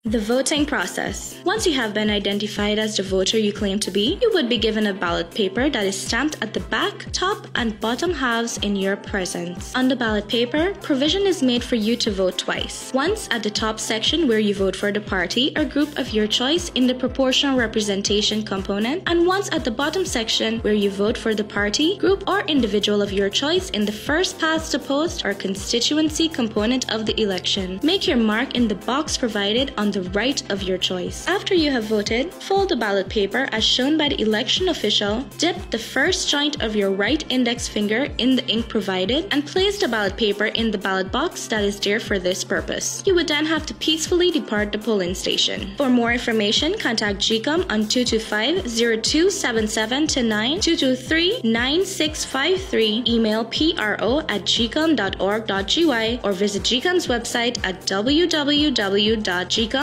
The voting process. Once you have been identified as the voter you claim to be, you would be given a ballot paper that is stamped at the back, top, and bottom halves in your presence. On the ballot paper, provision is made for you to vote twice. Once at the top section where you vote for the party or group of your choice in the proportional representation component, and once at the bottom section where you vote for the party, group, or individual of your choice in the first past the post or constituency component of the election. Make your mark in the box provided on the right of your choice. After you have voted, fold the ballot paper as shown by the election official, dip the first joint of your right index finger in the ink provided, and place the ballot paper in the ballot box that is there for this purpose. You would then have to peacefully depart the polling station. For more information, contact GCOM on 225-0277-9, 223-9653, email pro@gcom.org.gy, or visit GCOM's website at www.gcom.org.gy.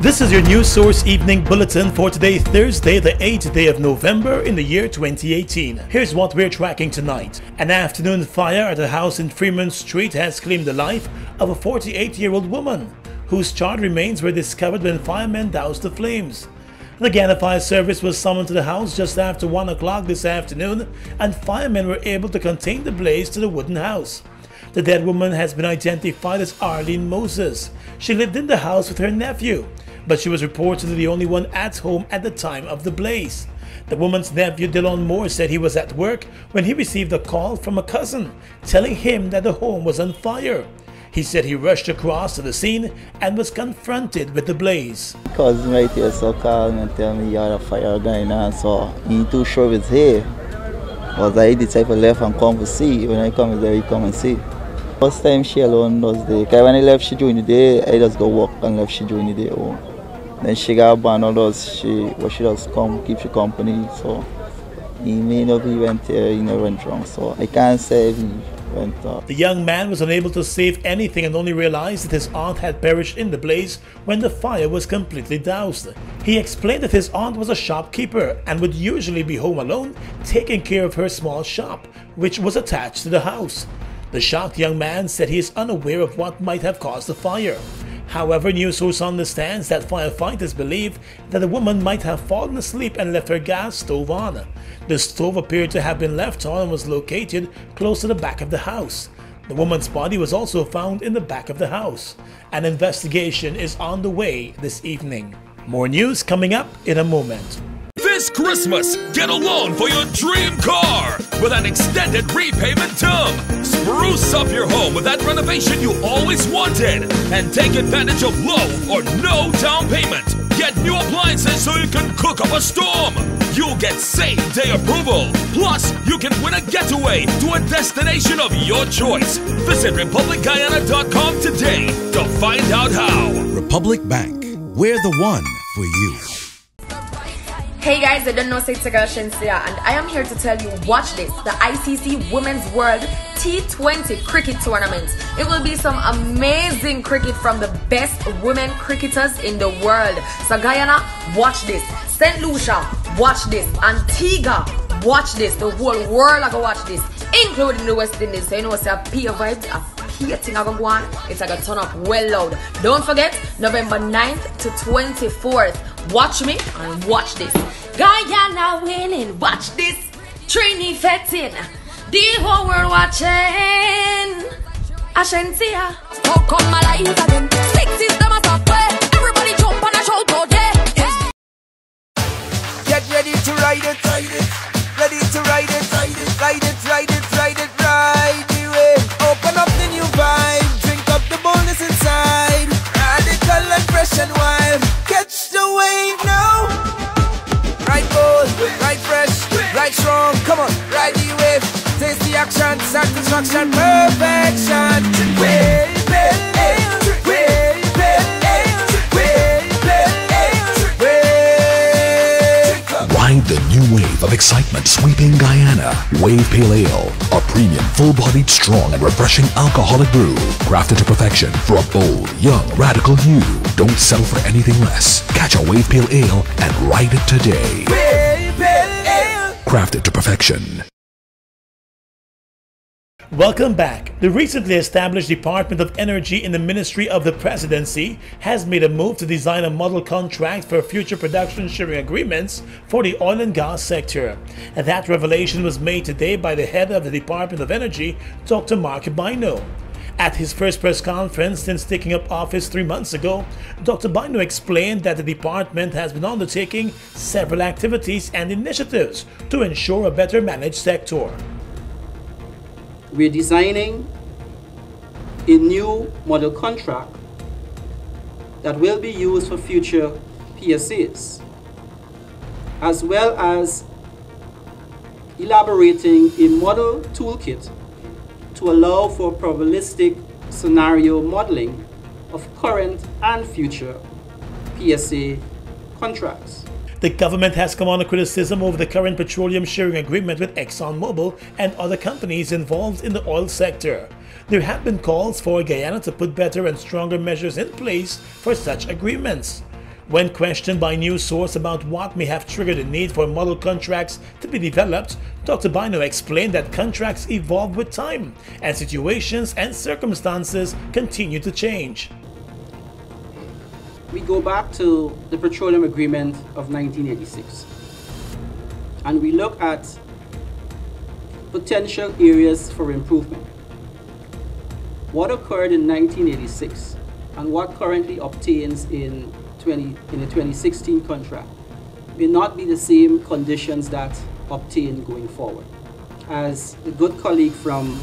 This is your News Source Evening Bulletin for today, Thursday, the 8th day of November in the year 2018. Here's what we're tracking tonight. An afternoon fire at a house in Fremont Street has claimed the life of a 48-year-old woman, whose charred remains were discovered when firemen doused the flames. The Guyana Fire Service was summoned to the house just after 1 o'clock this afternoon, and firemen were able to contain the blaze to the wooden house. The dead woman has been identified as Arlene Moses. She lived in the house with her nephew, but she was reportedly the only one at home at the time of the blaze. The woman's nephew, Dylan Moore, said he was at work when he received a call from a cousin telling him that the home was on fire. He said he rushed across to the scene and was confronted with the blaze. Cousin right here so called me and tell me you had a fire going on, so he ain't too sure if it's here. But I the type of left and come to see. When I come there, he come and see. First time she alone does the, because when I left she during the day, I just go walk and left she during the day home. Then she got a band or does she does come keep she company, so he may not be went there, he never went wrong, so I can't say if he went up. The young man was unable to save anything and only realized that his aunt had perished in the blaze when the fire was completely doused. He explained that his aunt was a shopkeeper and would usually be home alone taking care of her small shop, which was attached to the house. The shocked young man said he is unaware of what might have caused the fire. However, News Source understands that firefighters believe that the woman might have fallen asleep and left her gas stove on. The stove appeared to have been left on and was located close to the back of the house. The woman's body was also found in the back of the house. An investigation is on the way this evening. More news coming up in a moment. This Christmas, get a loan for your dream car with an extended repayment term. Spruce up your home with that renovation you always wanted and take advantage of low or no down payment. Get new appliances so you can cook up a storm. You'll get same-day approval. Plus, you can win a getaway to a destination of your choice. Visit RepublicGuyana.com today to find out how. Republic Bank, we're the one for you. Hey guys, I don't know, say it's a girl Shensia, and I am here to tell you, watch this, the ICC Women's World T20 Cricket Tournament. It will be some amazing cricket from the best women cricketers in the world. So Guyana, watch this. St. Lucia, watch this. Antigua, watch this. The whole world are gonna watch this, including the West Indies. So you know, it's a peer vibes, a peer thing are gonna go on. It's gonna turn up well loud. Don't forget, November 9th to 24th. Watch me and watch this. Guyana winning, watch this. Trini fetting, the whole world watching. Ashensia, how come my life again? 6 system of software. Everybody jump on a show today. Get ready to ride it, ride it. Ready to ride it, ride it, ride it, ride it, ride it, ride the wave. Open up the new vibe, drink up the boldness inside. Radical and fresh and wild. Catch the wave now. Ride bold, ride fresh, ride strong. Come on, ride the wave. Taste the action, satisfaction, perfection. Wave, wave, wave, wave, wave, wave. Ride the new wave of excitement sweeping Guyana. Wave Pale Ale, a premium, full-bodied, strong, and refreshing alcoholic brew, crafted to perfection for a bold, young, radical you. Don't settle for anything less. Catch a Wave Pale Ale and ride it today. Wave Pale Ale. Crafted to perfection. Welcome back. The recently established Department of Energy in the Ministry of the Presidency has made a move to design a model contract for future production sharing agreements for the oil and gas sector. And that revelation was made today by the head of the Department of Energy, Dr. Mark Bino. At his first press conference since taking up office 3 months ago, Dr. Bino explained that the department has been undertaking several activities and initiatives to ensure a better managed sector. We're designing a new model contract that will be used for future PSAs, as well as elaborating a model toolkit to allow for probabilistic scenario modeling of current and future PSA contracts. The government has come under criticism over the current petroleum sharing agreement with ExxonMobil and other companies involved in the oil sector. There have been calls for Guyana to put better and stronger measures in place for such agreements. When questioned by News Source about what may have triggered the need for model contracts to be developed, Dr. Bino explained that contracts evolve with time and situations and circumstances continue to change. We go back to the Petroleum Agreement of 1986 and we look at potential areas for improvement. What occurred in 1986 and what currently obtains in the 2016 contract may not be the same conditions that obtain going forward. As the good colleague from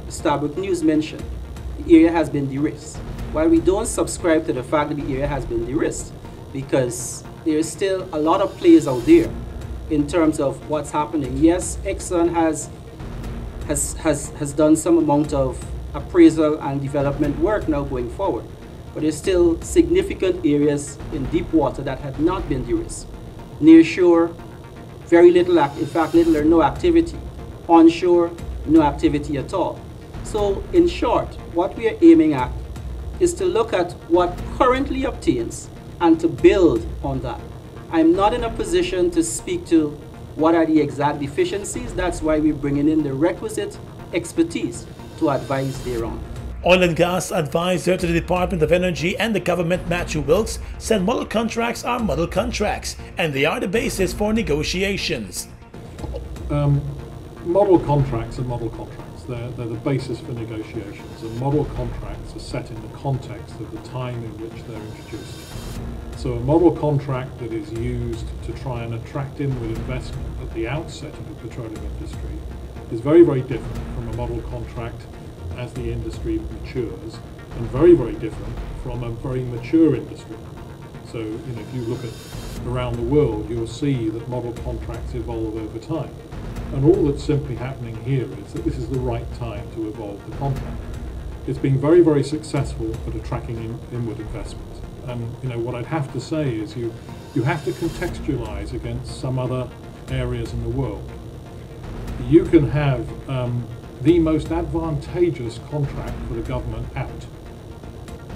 Starbuck News mentioned, the area has been de-risked. While we don't subscribe to the fact that the area has been de-risked, because there is still a lot of players out there in terms of what's happening. Yes, Exxon has done some amount of appraisal and development work now going forward, but there's still significant areas in deep water that have not been de-risked. Near shore, very little, in fact, little or no activity. Onshore, no activity at all. So in short, what we are aiming at is to look at what currently obtains and to build on that. I'm not in a position to speak to what are the exact deficiencies. That's why we're bringing in the requisite expertise to advise thereon. Oil and gas advisor to the Department of Energy and the government, Matthew Wilkes, said model contracts are model contracts and they are the basis for negotiations. Model contracts are model contracts. They're the basis for negotiations, and model contracts are set in the context of the time in which they're introduced. So a model contract that is used to try and attract inward investment at the outset of the petroleum industry is very, very different from a model contract as the industry matures, and very, very different from a very mature industry. So, if you look at around the world, you'll see that model contracts evolve over time. And all that's simply happening here is that this is the right time to evolve the contract. It's been very, very successful at attracting inward investment. And what I'd have to say is you have to contextualize against some other areas in the world. You can have the most advantageous contract for the government out.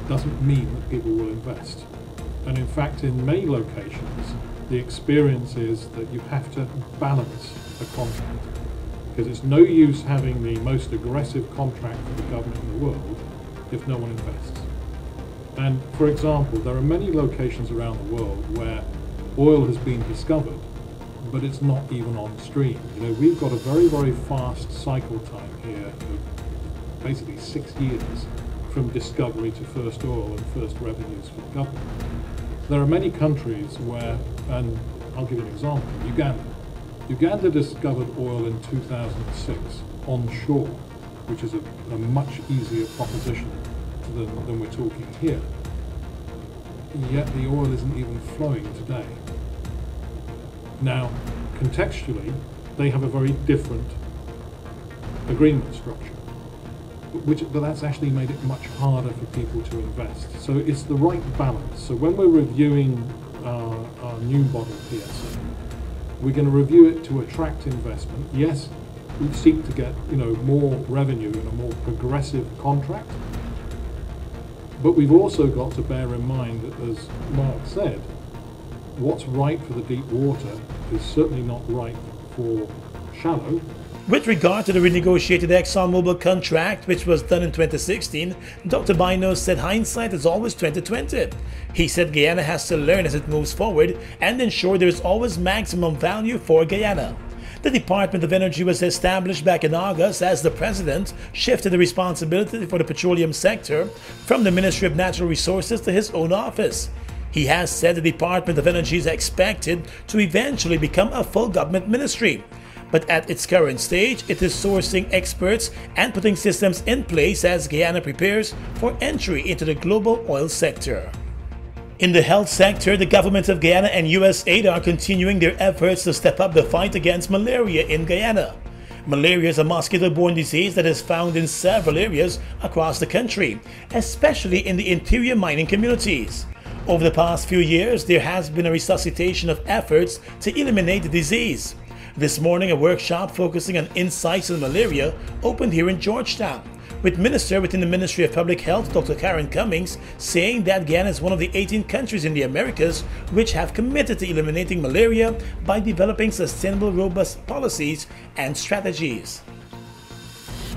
Doesn't mean that people will invest. And in fact, in many locations, the experience is that you have to balance a contract, because it's no use having the most aggressive contract for the government in the world if no one invests. And for example, there are many locations around the world where oil has been discovered, but it's not even on stream. We've got a very, very fast cycle time here of basically 6 years from discovery to first oil and first revenues for the government. There are many countries where, and I'll give you an example, Uganda. Uganda discovered oil in 2006 onshore, which is a much easier proposition than we're talking here. Yet the oil isn't even flowing today. Now, contextually, they have a very different agreement structure, but that's actually made it much harder for people to invest. So it's the right balance. So when we're reviewing our new model PSA, we're going to review it to attract investment. Yes, we seek to get more revenue in a more progressive contract, but we've also got to bear in mind that, as Mark said, what's right for the deep water is certainly not right for shallow, With regard to the renegotiated ExxonMobil contract, which was done in 2016, Dr. Bino said hindsight is always 2020. He said Guyana has to learn as it moves forward and ensure there is always maximum value for Guyana. The Department of Energy was established back in August as the President shifted the responsibility for the petroleum sector from the Ministry of Natural Resources to his own office. He has said the Department of Energy is expected to eventually become a full government ministry. But at its current stage, it is sourcing experts and putting systems in place as Guyana prepares for entry into the global oil sector. In the health sector, the government of Guyana and USAID are continuing their efforts to step up the fight against malaria in Guyana. Malaria is a mosquito-borne disease that is found in several areas across the country, especially in the interior mining communities. Over the past few years, there has been a resuscitation of efforts to eliminate the disease. This morning, a workshop focusing on insights on malaria opened here in Georgetown, with Minister within the Ministry of Public Health, Dr. Karen Cummings, saying that Guyana is one of the 18 countries in the Americas which have committed to eliminating malaria by developing sustainable, robust policies and strategies.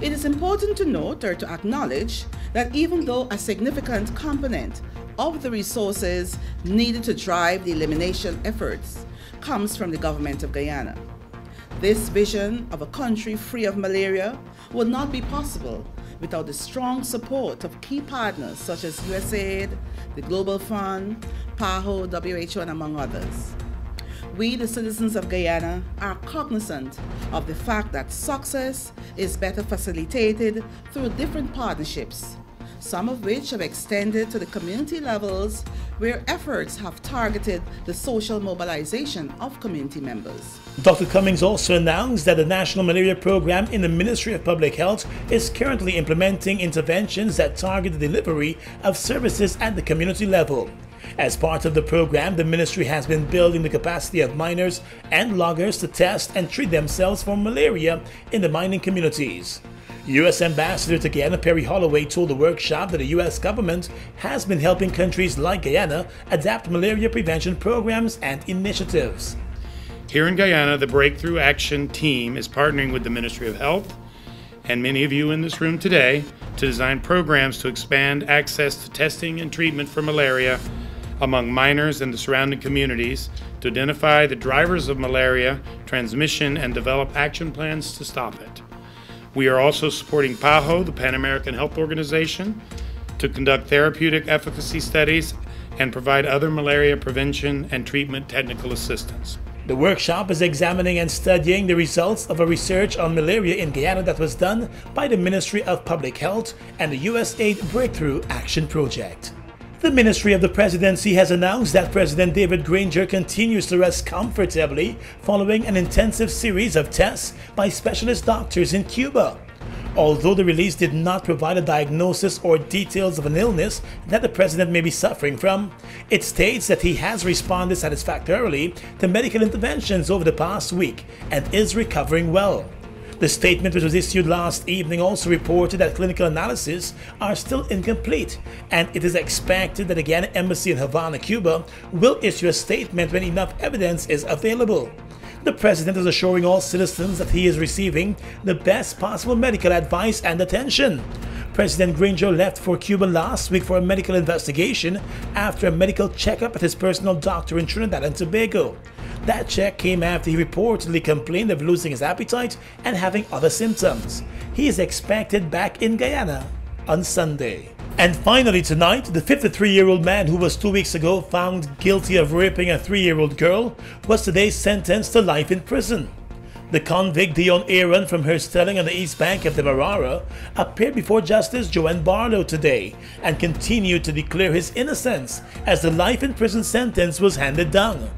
It is important to note or to acknowledge that even though a significant component of the resources needed to drive the elimination efforts comes from the government of Guyana, this vision of a country free of malaria would not be possible without the strong support of key partners such as USAID, the Global Fund, PAHO, WHO, and among others. We, the citizens of Guyana, are cognizant of the fact that success is better facilitated through different partnerships, some of which have extended to the community levels where efforts have targeted the social mobilization of community members. Dr. Cummings also announced that the National Malaria Program in the Ministry of Public Health is currently implementing interventions that target the delivery of services at the community level. As part of the program, the ministry has been building the capacity of miners and loggers to test and treat themselves for malaria in the mining communities. U.S. Ambassador to Guyana Perry Holloway told the workshop that the U.S. government has been helping countries like Guyana adapt malaria prevention programs and initiatives. Here in Guyana, the Breakthrough Action Team is partnering with the Ministry of Health and many of you in this room today to design programs to expand access to testing and treatment for malaria among miners and the surrounding communities, to identify the drivers of malaria transmission and develop action plans to stop it. We are also supporting PAHO, the Pan American Health Organization, to conduct therapeutic efficacy studies and provide other malaria prevention and treatment technical assistance. The workshop is examining and studying the results of a research on malaria in Guyana that was done by the Ministry of Public Health and the USAID Breakthrough Action Project. The Ministry of the Presidency has announced that President David Granger continues to rest comfortably following an intensive series of tests by specialist doctors in Cuba. Although the release did not provide a diagnosis or details of an illness that the president may be suffering from, it states that he has responded satisfactorily to medical interventions over the past week and is recovering well. The statement, which was issued last evening, also reported that clinical analyses are still incomplete, and it is expected that the Guyana Embassy in Havana, Cuba, will issue a statement when enough evidence is available. The president is assuring all citizens that he is receiving the best possible medical advice and attention. President Granger left for Cuba last week for a medical investigation after a medical checkup at his personal doctor in Trinidad and Tobago. That check came after he reportedly complained of losing his appetite and having other symptoms. He is expected back in Guyana on Sunday. And finally tonight, the 53-year-old man who was 2 weeks ago found guilty of raping a 3-year-old girl was today sentenced to life in prison. The convict Dion Aaron from Herstelling on the east bank of the Marara appeared before Justice Joanne Barlow today and continued to declare his innocence as the life in prison sentence was handed down.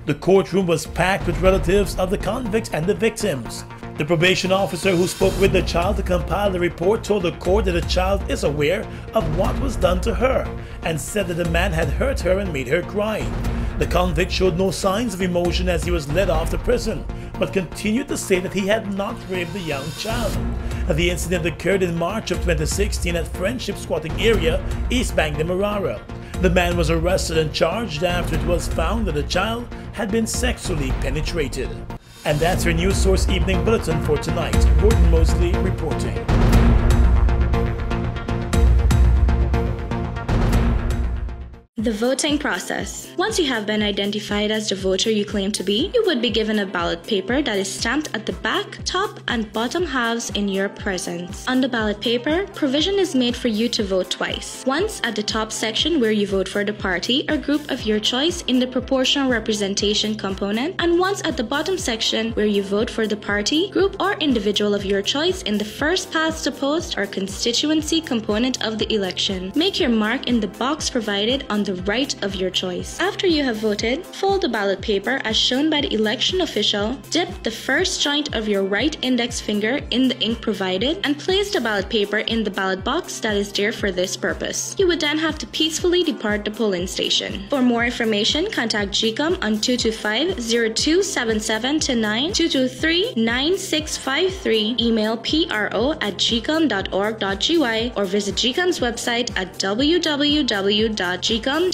The courtroom was packed with relatives of the convicts and the victims. The probation officer who spoke with the child to compile the report told the court that the child is aware of what was done to her and said that the man had hurt her and made her cry. The convict showed no signs of emotion as he was led off to prison, but continued to say that he had not raped the young child. The incident occurred in March of 2016 at Friendship Squatting Area, East Bank, Demerara. The man was arrested and charged after it was found that the child had been sexually penetrated. And that's your News Source Evening Bulletin for tonight. Gordon Mosley reporting. The voting process. Once you have been identified as the voter you claim to be, you would be given a ballot paper that is stamped at the back, top, and bottom halves in your presence. On the ballot paper, provision is made for you to vote twice. Once at the top section where you vote for the party or group of your choice in the proportional representation component, and once at the bottom section where you vote for the party, group, or individual of your choice in the first past the post or constituency component of the election. Make your mark in the box provided on the right of your choice. After you have voted, fold the ballot paper as shown by the election official, dip the first joint of your right index finger in the ink provided, and place the ballot paper in the ballot box that is there for this purpose. You would then have to peacefully depart the polling station. For more information, contact GCOM on 225-0277-9, 223-9653, email pro@gcom.org.gy, or visit GCOM's website at www.gcom.org.gy.